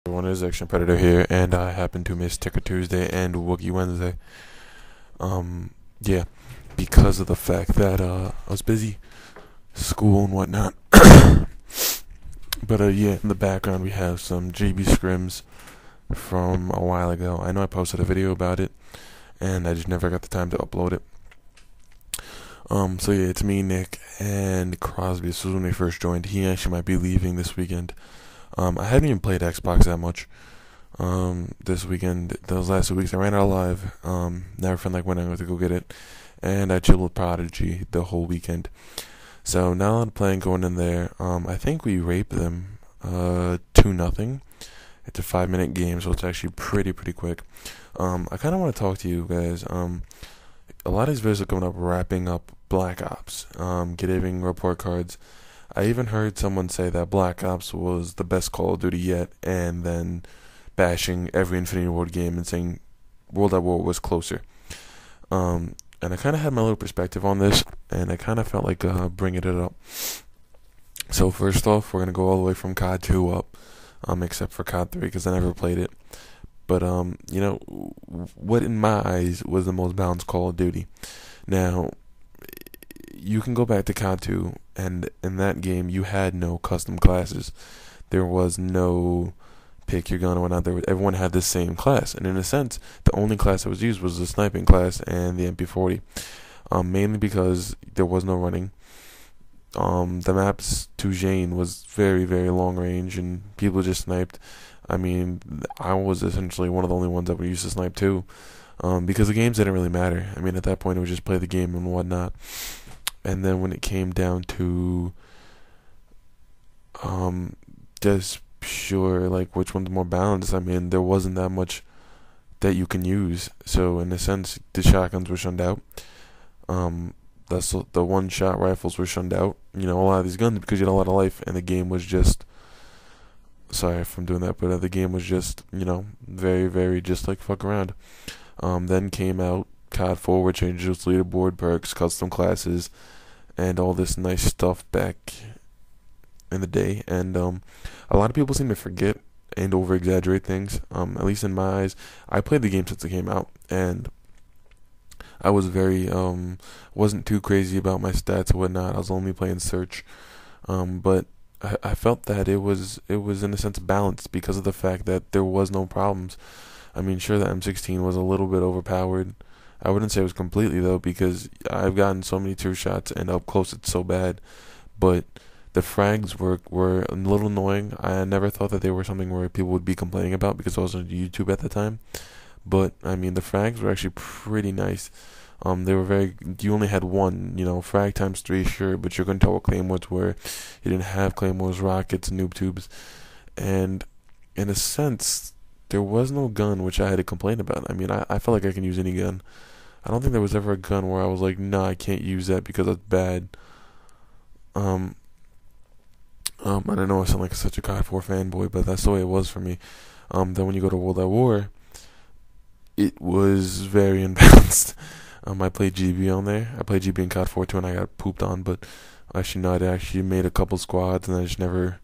Everyone, is Action Predator here, and I happen to miss Ticker Tuesday and Wookie Wednesday. Yeah, because of the fact that I was busy, school and whatnot. But yeah, in the background we have some GB scrims from a while ago. I know I posted a video about it, and I just never got the time to upload it. So yeah, it's me, Nick, and Crosby. This was when they first joined. He actually might be leaving this weekend. I haven't even played Xbox that much. This weekend, those last 2 weeks, I ran out of live. Never felt like when I went to go get it, and I chilled with Prodigy the whole weekend. So now that I'm playing, going in there, I think we raped them 2-0. It's a 5-minute game, so it's actually pretty quick. I kind of want to talk to you guys. A lot of these videos are coming up wrapping up Black Ops, giving report cards. I even heard someone say that Black Ops was the best Call of Duty yet, and then bashing every Infinity Ward game and saying World at War was closer. And I kind of had my little perspective on this, and I kind of felt like bringing it up. So first off, we're going to go all the way from COD 2 up, except for COD 3 because I never played it. But, what in my eyes was the most balanced Call of Duty. Now, you can go back to COD 2, and in that game, you had no custom classes. There was no pick your gun or whatnot. Everyone had the same class, and in a sense, the only class that was used was the sniping class and the MP40. Mainly because there was no running. The maps to Jane was very long range, and people just sniped. I mean, I was essentially one of the only ones that were used to snipe too, because the games didn't really matter. I mean, at that point, it was just play the game and whatnot. And then when it came down to just pure, like, which one's more balanced, I mean, there wasn't that much that you can use. So in a sense, the shotguns were shunned out. That's the one-shot rifles were shunned out. You know, a lot of these guns, because you had a lot of life, and the game was just, sorry if I'm doing that, but the game was just, very just like fuck around. Then came out COD 4, which changes leaderboard, perks, custom classes, and all this nice stuff back in the day. And a lot of people seem to forget and over-exaggerate things. At least in my eyes, I played the game since it came out, and I was wasn't too crazy about my stats and whatnot. I was only playing search, but I felt that it was in a sense balanced because of the fact that there was no problems. I mean, sure, the M16 was a little bit overpowered. I wouldn't say it was completely, though, because I've gotten so many two shots, and up close it's so bad. But the frags were a little annoying. I never thought that they were something where people would be complaining about because I was on YouTube at the time. But, I mean, the frags were actually pretty nice. They were you only had one, frag times 3, sure, but you're going to tell what claymores were. You didn't have claymores, rockets, noob tubes. And, in a sense, there was no gun which I had to complain about. I mean, I felt like I can use any gun. I don't think there was ever a gun where I was like, nah, I can't use that because it's bad. I don't know, I sound like such a COD 4 fanboy, but that's the way it was for me. Then when you go to World at War, it was very imbalanced. I played GB on there. I played GB in COD 4 too, and I got pooped on, but actually not. I actually made a couple squads, and I just never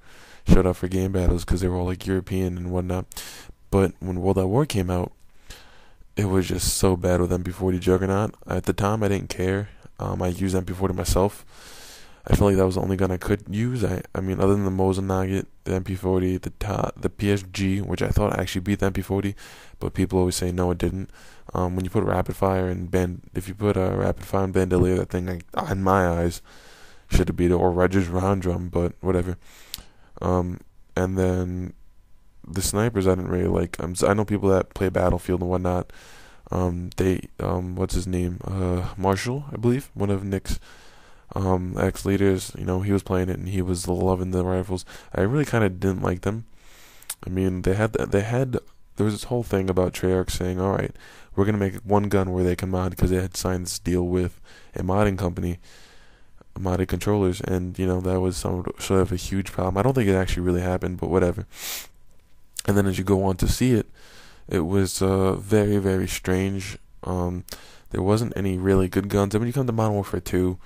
showed up for game battles because they were all like European and whatnot. But when World at War came out, it was just so bad with MP40 Juggernaut. At the time, I didn't care. I used MP40 myself. I felt like that was the only gun I could use. I mean, other than the Mosin Nugget, the MP40, the PSG, which I thought actually beat the MP40, but people always say no, it didn't. When you put rapid fire and if you put a rapid fire and bandolier, that thing, in my eyes, should have beat it, or Reggie's round drum, but whatever. And then the snipers I didn't really like. I know people that play Battlefield and whatnot. What's his name? Marshall, I believe, one of Nick's ex-leaders. He was playing it and he was loving the rifles. I really kind of didn't like them. I mean, there was this whole thing about Treyarch saying, all right, we're gonna make one gun where they can mod, because they had signed this deal with a modding company, modded controllers, and that was sort of a huge problem. I don't think it actually really happened, but whatever. And then as you go on to see it, it was very strange. There wasn't any really good guns. I mean, you come to Modern Warfare 2,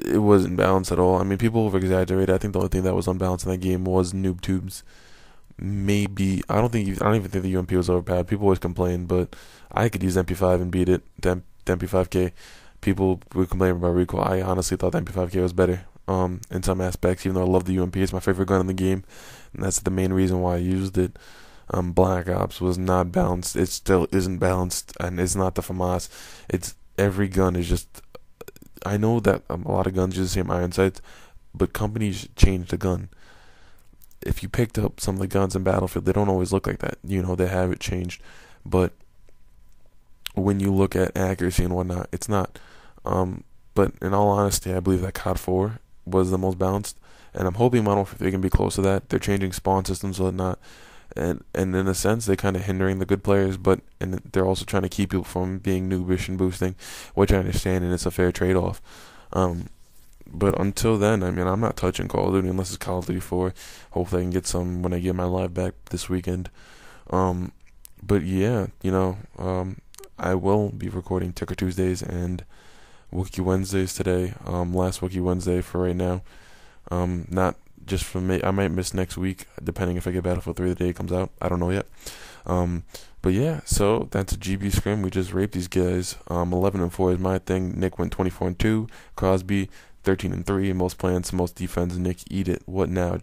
it wasn't balanced at all. I mean, people over exaggerated. I think the only thing that was unbalanced in that game was noob tubes. maybe I don't even think the UMP was overpowered. People always complain, but I could use MP5 and beat it. The MP5K. People would complain about recoil. I honestly thought the MP5K was better. In some aspects, even though I love the UMP, it's my favorite gun in the game, and that's the main reason why I used it. Black Ops was not balanced. It still isn't balanced, and it's not the FAMAS. It's every gun is just. I know that a lot of guns use the same iron sights, but companies change the gun. If you picked up some of the guns in Battlefield, they don't always look like that. They have it changed, but when you look at accuracy and whatnot, it's not. But in all honesty, I believe that COD 4 was the most balanced, and I'm hoping Modern Warfare 3 can be close to that. They're changing spawn systems and whatnot, and in a sense, they're kind of hindering the good players, but and they're also trying to keep people from being noobish and boosting, which I understand, and it's a fair trade-off. Um, but until then, I mean, I'm not touching Call of Duty unless it's Call of Duty 4. Hopefully, I can get some when I get my live back this weekend. Um, but yeah, I will be recording Ticker Tuesdays and Wookiee Wednesdays today. Last Wookiee Wednesday for right now. Not just for me. I might miss next week, depending if I get Battlefield 3 the day it comes out. I don't know yet. But yeah, so that's a GB scrim. We just raped these guys. 11-4 is my thing. Nick went 24-2. Crosby 13-3. Most plans, most defense. Nick, eat it. What now?